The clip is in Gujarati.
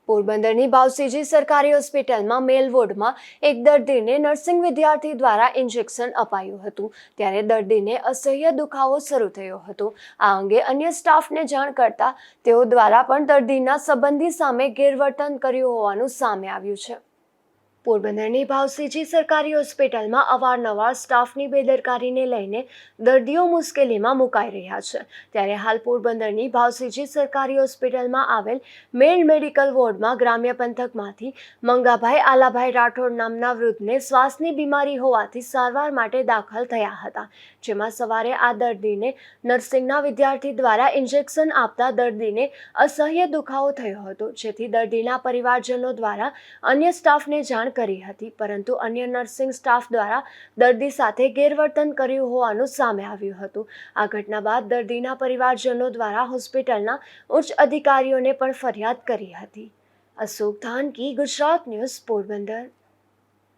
પોરબંદરની ભાવસીજી સરકારી હોસ્પિટલમાં મેલ વોર્ડમાં એક દર્દીને નર્સિંગ વિદ્યાર્થી દ્વારા ઇન્જેક્શન અપાયું હતું ત્યારે દર્દીને અસહ્ય દુખાવો શરૂ થયો હતો। આ અંગે અન્ય સ્ટાફને જાણ કરતા તેઓ દ્વારા પણ દર્દીના સંબંધી સામે ગેરવર્તન કર્યું હોવાનું સામે આવ્યું છે। પોરબંદરની ભાવસીજી સરકારી હોસ્પિટલમાં અવારનવાર સ્ટાફની બેદરકારીને લઈને દર્દીઓ મુશ્કેલીમાં મુકાઈ રહ્યા છે ત્યારે હાલ પોરબંદરની ભાવસીજી સરકારી હોસ્પિટલમાં આવેલ મેલ મેડિકલ વોર્ડમાં ગ્રામ્ય પંથકમાંથી મંગાભાઈ આલાભાઈ રાઠોડ નામના વૃદ્ધને શ્વાસની બીમારી હોવાથી સારવાર માટે દાખલ થયા હતા, જેમાં સવારે આ દર્દીને નર્સિંગના વિદ્યાર્થી દ્વારા ઇન્જેક્શન આપતા દર્દીને અસહ્ય દુખાવો થયો હતો, જેથી દર્દીના પરિવારજનો દ્વારા અન્ય સ્ટાફને જાણ કરી હતી, પરંતુ અન્ય નર્સિંગ સ્ટાફ દ્વારા દર્દી સાથે ગેરવર્તન કર્યું હોવાનું સામે આવ્યું હતું। આ ઘટના બાદ દર્દીના પરિવારજનો દ્વારા હોસ્પિટલના ઉચ્ચ અધિકારીઓને પણ ફરિયાદ કરી હતી। અશોક ધાનકી, ગુજરાત ન્યૂઝ, પોરબંદર।